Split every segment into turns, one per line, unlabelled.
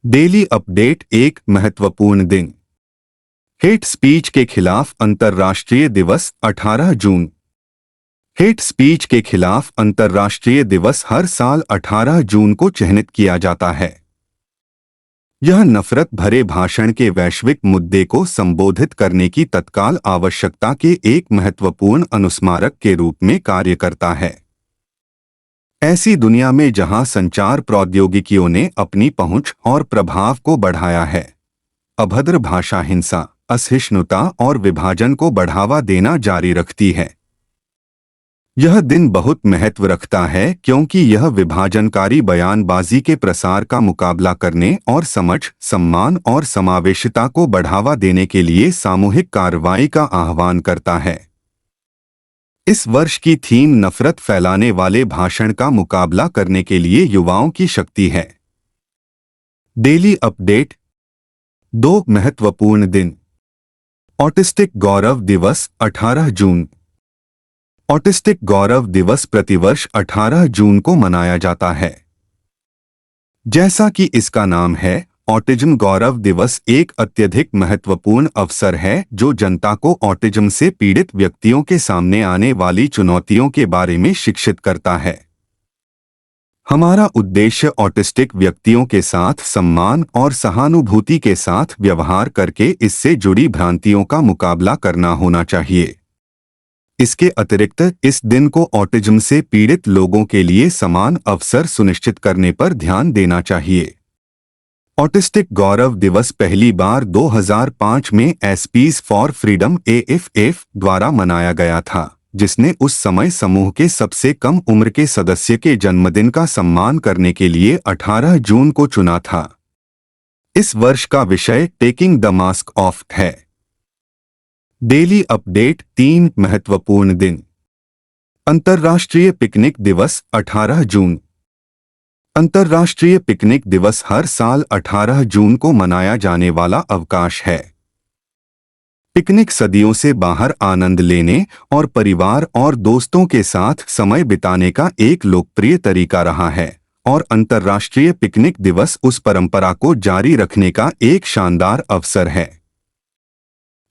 Daily update. एक महत्वपूर्ण दिन। हेट स्पीच के खिलाफ अंतर्राष्ट्रीय दिवस 18 जून। हेट स्पीच के खिलाफ अंतर्राष्ट्रीय दिवस हर साल 18 जून को चिन्हित किया जाता है। यह नफरत भरे भाषण के वैश्विक मुद्दे को संबोधित करने की तत्काल आवश्यकता के एक महत्वपूर्ण अनुस्मारक के रूप में कार्य करता है। ऐसी दुनिया में जहां संचार प्रौद्योगिकियों ने अपनी पहुंच और प्रभाव को बढ़ाया है, अभद्र भाषा हिंसा, असहिष्णुता और विभाजन को बढ़ावा देना जारी रखती है। यह दिन बहुत महत्व रखता है क्योंकि यह विभाजनकारी बयानबाजी के प्रसार का मुकाबला करने और समझ, सम्मान और समावेशिता को बढ़ावा देने के लिए सामूहिक कार्रवाई का आह्वान करता है। इस वर्ष की थीम नफरत फैलाने वाले भाषण का मुकाबला करने के लिए युवाओं की शक्ति है। Daily update. 2 महत्वपूर्ण दिन। ऑटिस्टिक गौरव दिवस 18 जून। ऑटिस्टिक गौरव दिवस प्रतिवर्ष 18 जून को मनाया जाता है। जैसा कि इसका नाम है, ऑटिज्म गौरव दिवस एक अत्यधिक महत्वपूर्ण अवसर है जो जनता को ऑटिज्म से पीड़ित व्यक्तियों के सामने आने वाली चुनौतियों के बारे में शिक्षित करता है। हमारा उद्देश्य ऑटिस्टिक व्यक्तियों के साथ सम्मान और सहानुभूति के साथ व्यवहार करके इससे जुड़ी भ्रांतियों का मुकाबला करना होना चाहिए। इसके अतिरिक्त इस दिन को ऑटिज्म से पीड़ित लोगों के लिए समान अवसर सुनिश्चित करने पर ध्यान देना चाहिए। ऑटिस्टिक गौरव दिवस पहली बार 2005 में एसपीज फॉर फ्रीडम AFF द्वारा मनाया गया था, जिसने उस समय समूह के सबसे कम उम्र के सदस्य के जन्मदिन का सम्मान करने के लिए 18 जून को चुना था। इस वर्ष का विषय टेकिंग द मास्क ऑफ है। Daily update. 3 महत्वपूर्ण दिन। अंतर्राष्ट्रीय पिकनिक दिवस 18 जून। अंतर्राष्ट्रीय पिकनिक दिवस हर साल 18 जून को मनाया जाने वाला अवकाश है। पिकनिक सदियों से बाहर आनंद लेने और परिवार और दोस्तों के साथ समय बिताने का एक लोकप्रिय तरीका रहा है, और अंतर्राष्ट्रीय पिकनिक दिवस उस परंपरा को जारी रखने का एक शानदार अवसर है।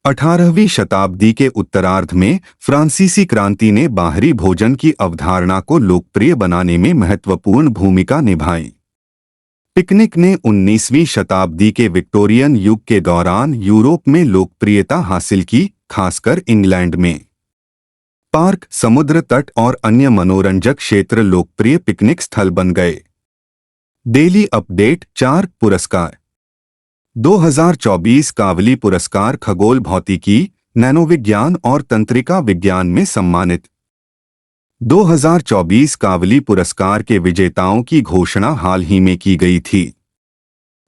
18वीं शताब्दी के उत्तरार्ध में फ्रांसीसी क्रांति ने बाहरी भोजन की अवधारणा को लोकप्रिय बनाने में महत्वपूर्ण भूमिका निभाई। पिकनिक ने 19वीं शताब्दी के विक्टोरियन युग के दौरान यूरोप में लोकप्रियता हासिल की, खासकर इंग्लैंड में। पार्क, समुद्र तट और अन्य मनोरंजक क्षेत्र लोकप्रिय पिकनिक स्थल बन गए। Daily update. 4 पुरस्कार। 2024 कावली पुरस्कार खगोल भौतिकी, नैनोविज्ञान और तंत्रिका विज्ञान में सम्मानित। 2024 कावली पुरस्कार के विजेताओं की घोषणा हाल ही में की गई थी।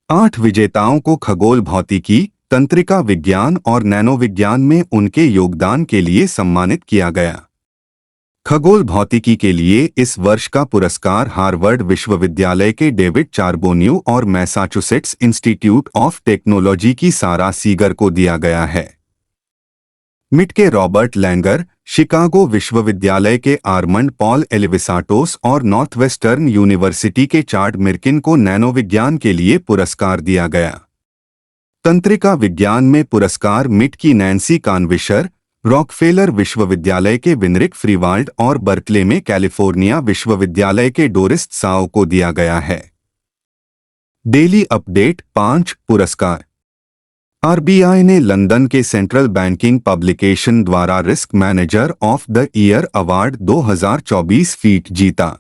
8 विजेताओं को खगोल भौतिकी, तंत्रिका विज्ञान और नैनोविज्ञान में उनके योगदान के लिए सम्मानित किया गया। खगोल भौतिकी के लिए इस वर्ष का पुरस्कार हार्वर्ड विश्वविद्यालय के डेविड चार्बोन्यू और मैसाचुसेट्स इंस्टीट्यूट ऑफ टेक्नोलॉजी की सारा सीगर को दिया गया है। मिट के रॉबर्ट लैंगर, शिकागो विश्वविद्यालय के आर्मंड पॉल एलिविसाटोस और नॉर्थवेस्टर्न यूनिवर्सिटी के चार्ड मिर्किन को नैनोविज्ञान के लिए पुरस्कार दिया गया। तंत्रिका विज्ञान में पुरस्कार मिट की नैन्सी कानविशर, रॉकफेलर विश्वविद्यालय के विनरिक फ्रीवाल्ड और बर्कले में कैलिफोर्निया विश्वविद्यालय के डोरिस साओ को दिया गया है। Daily update. 5 पुरस्कार। RBI ने लंदन के सेंट्रल बैंकिंग पब्लिकेशन द्वारा risk manager of the year award 2024 feet जीता।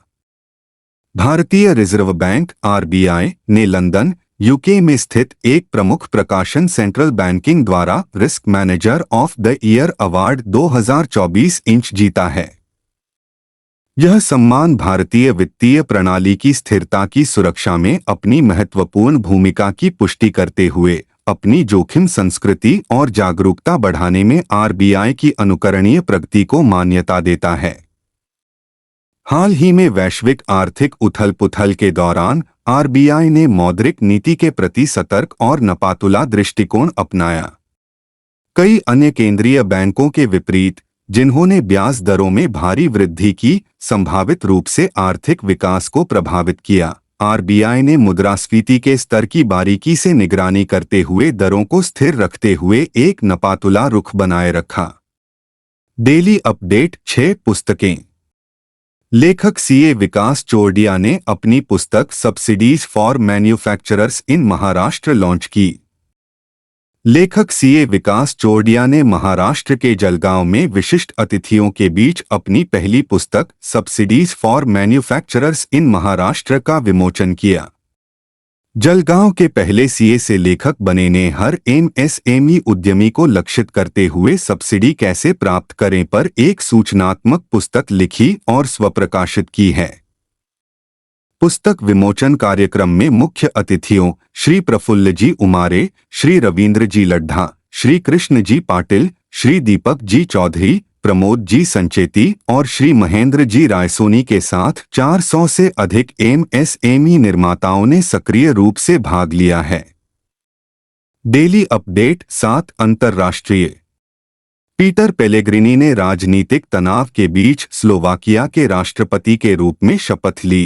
भारतीय रिजर्व बैंक RBI ने लंदन, यूके में स्थित एक प्रमुख प्रकाशन सेंट्रल बैंकिंग द्वारा risk manager of the year award 2024 inch जीता है। यह सम्मान भारतीय वित्तीय प्रणाली की स्थिरता की सुरक्षा में अपनी महत्वपूर्ण भूमिका की पुष्टि करते हुए अपनी जोखिम संस्कृति और जागरूकता बढ़ाने में RBI की अनुकरणीय प्रगति को मान्यता देता है। हाल ही में वैश्विक आर्थिक उथल-पुथल के दौरान RBI ने मौद्रिक नीति के प्रति सतर्क और नपातुला दृष्टिकोण अपनाया। कई अन्य केंद्रीय बैंकों के विपरीत, जिन्होंने ब्याज दरों में भारी वृद्धि की, संभावित रूप से आर्थिक विकास को प्रभावित किया, आरबीआई ने मुद्रास्फीति के स्तर की बारीकी से निगरानी करते हुए दरों को स्थिर रखते हुए एक नपातुला रुख बनाए रखा। डेली अपडेट 6 पुस्तकें। लेखक सीए विकास चोरडिया ने अपनी पुस्तक subsidies for manufacturers in Maharashtra launch की। लेखक सीए विकास चोरडिया ने महाराष्ट्र के जलगांव में विशिष्ट अतिथियों के बीच अपनी पहली पुस्तक सब्सिडीज फॉर मैन्युफैक्चरर्स इन महाराष्ट्र का विमोचन किया। जलगांव के पहले सीए से लेखक बने ने हर एमएसएमई उद्यमी को लक्षित करते हुए सब्सिडी कैसे प्राप्त करें पर एक सूचनात्मक पुस्तक लिखी और स्वप्रकाशित की है। पुस्तक विमोचन कार्यक्रम में मुख्य अतिथियों श्री प्रफुल्ल जी उमारे, श्री रविंद्र जी लड्ढा, श्री कृष्ण जी पाटिल, श्री दीपक जी चौधरी, प्रमोद जी संचेती और श्री महेंद्र जी रायसोनी के साथ 400 से अधिक एमएसएमई निर्माताओं ने सक्रिय रूप से भाग लिया है। डेली अपडेट 7 अंतर्राष्ट्रीय। पीटर पेलेग्रिनी ने राजनीतिक तनाव के बीच स्लोवाकिया के राष्ट्रपति के रूप में शपथ ली।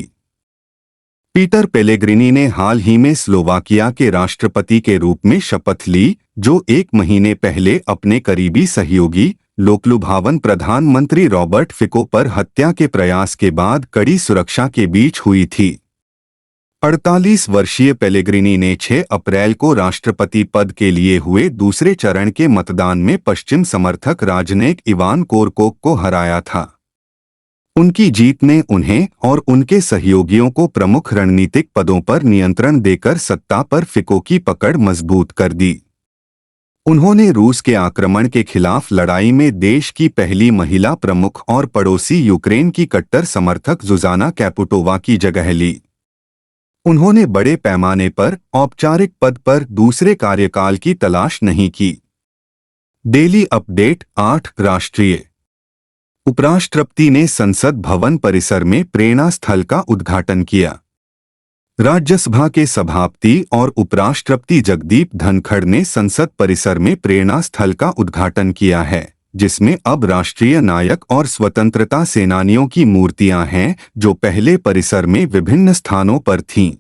पीटर पेलेग्रिनी ने हाल ही में स्लोवाकिया के राष्ट्रपति के रूप में शपथ ली, जो 1 महीने पहले अपने करीबी सहयोगी लोकलुभावन प्रधानमंत्री रॉबर्ट फिको पर हत्या के प्रयास के बाद कड़ी सुरक्षा के बीच हुई थी। 48 वर्षीय पेलेग्रिनी ने 6 अप्रैल को राष्ट्रपति पद के लिए हुए दूसरे चरण के मतदान में पश्चिम समर्थक राजनेक इवान कोरकोक को हराया था। उनकी जीत ने उन्हें और उनके सहयोगियों को प्रमुख रणनीतिक पदों पर नियंत्रण देकर सत्ता पर फिको की पकड़ मजबूत कर दी। उन्होंने रूस के आक्रमण के खिलाफ लड़ाई में देश की पहली महिला प्रमुख और पड़ोसी यूक्रेन की कट्टर समर्थक जुजाना कैपुटोवा की जगह ली। उन्होंने बड़े पैमाने पर औपचारिक पद पर दूसरे कार्यकाल की तलाश नहीं की। डेली अपडेट 8 राष्ट्रीय। उपराष्ट्रपति ने संसद भवन परिसर में प्रेरणा स्थल का उद्घाटन किया। राज्यसभा के सभापति और उपराष्ट्रपति जगदीप धनखड़ ने संसद परिसर में प्रेरणा स्थल का उद्घाटन किया है, जिसमें अब राष्ट्रीय नायक और स्वतंत्रता सेनानियों की मूर्तियां हैं, जो पहले परिसर में विभिन्न स्थानों पर थीं।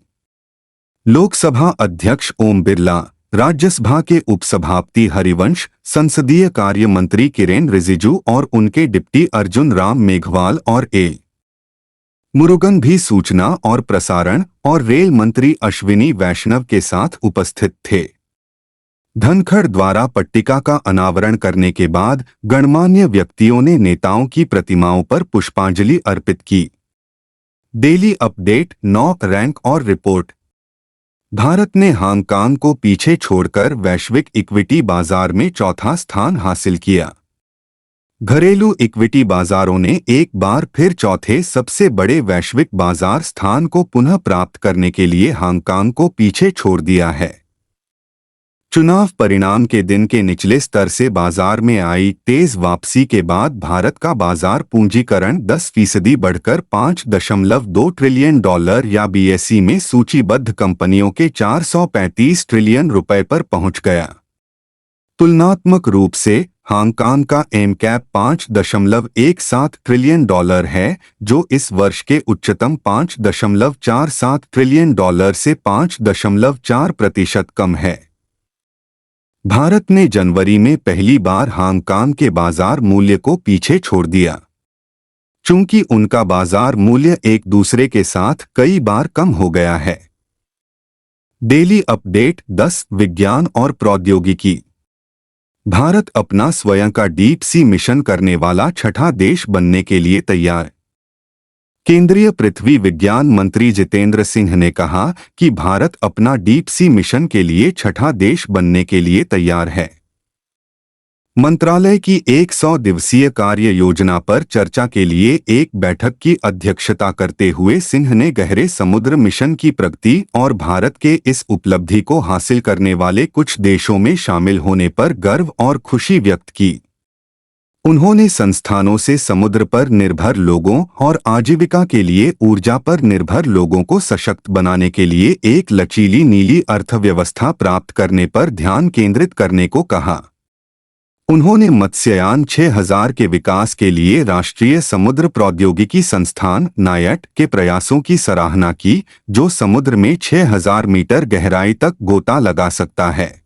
लोकसभा अध्यक्ष ओम बिरला, राज्यसभा के उपसभापति हरिवंश, संसदीय कार्य मंत्री किरेन रिजिजू और उनके डिप्टी अर्जुन राम मेघवाल और ए मुरुगन भी सूचना और प्रसारण और रेल मंत्री अश्विनी वैष्णव के साथ उपस्थित थे। धनखड़ द्वारा पट्टिका का अनावरण करने के बाद गणमान्य व्यक्तियों ने नेताओं की प्रतिमाओं पर पुष्पांजलि अर्पित की। डेली अपडेट 9 रैंक और रिपोर्ट। भारत ने हांगकांग को पीछे छोड़कर वैश्विक इक्विटी बाजार में चौथा स्थान हासिल किया। घरेलू इक्विटी बाजारों ने एक बार फिर चौथे सबसे बड़े वैश्विक बाजार स्थान को पुनः प्राप्त करने के लिए हांगकांग को पीछे छोड़ दिया है। चुनाव परिणाम के दिन के निचले स्तर से बाजार में आई तेज वापसी के बाद भारत का बाजार पूंजीकरण 10% बढ़कर $5.2 ट्रिलियन या बीएसई में सूचीबद्ध कंपनियों के 435 ट्रिलियन रुपए पर पहुंच गया। तुलनात्मक रूप से हांगकांग का एमकैप $5.17 ट्रिलियन है, जो इस वर्ष के उच्चतम $5.47 ट्रिलियन से 5.4% कम है। भारत ने जनवरी में पहली बार हांगकांग के बाजार मूल्य को पीछे छोड़ दिया। चूंकि उनका बाजार मूल्य एक दूसरे के साथ कई बार कम हो गया है। डेली अपडेट 10 विज्ञान और प्रौद्योगिकी। भारत अपना स्वयं का डीप सी मिशन करने वाला छठा देश बनने के लिए तैयार। केंद्रीय पृथ्वी विज्ञान मंत्री जितेंद्र सिंह ने कहा कि भारत अपना डीप सी मिशन के लिए छठा देश बनने के लिए तैयार है। मंत्रालय की 100 दिवसीय कार्य योजना पर चर्चा के लिए एक बैठक की अध्यक्षता करते हुए सिंह ने गहरे समुद्र मिशन की प्रगति और भारत के इस उपलब्धि को हासिल करने वाले कुछ देशों में शामिल होने पर गर्व और खुशी व्यक्त की। उन्होंने संस्थानों से समुद्र पर निर्भर लोगों और आजीविका के लिए ऊर्जा पर निर्भर लोगों को सशक्त बनाने के लिए एक लचीली नीली अर्थव्यवस्था प्राप्त करने पर ध्यान केंद्रित करने को कहा। उन्होंने मत्स्ययान 6000 के विकास के लिए राष्ट्रीय समुद्र प्रौद्योगिकी संस्थान नायट के प्रयासों की सराहना की, जो समुद्र में 6000 मीटर गहराई तक गोता लगा सकता है।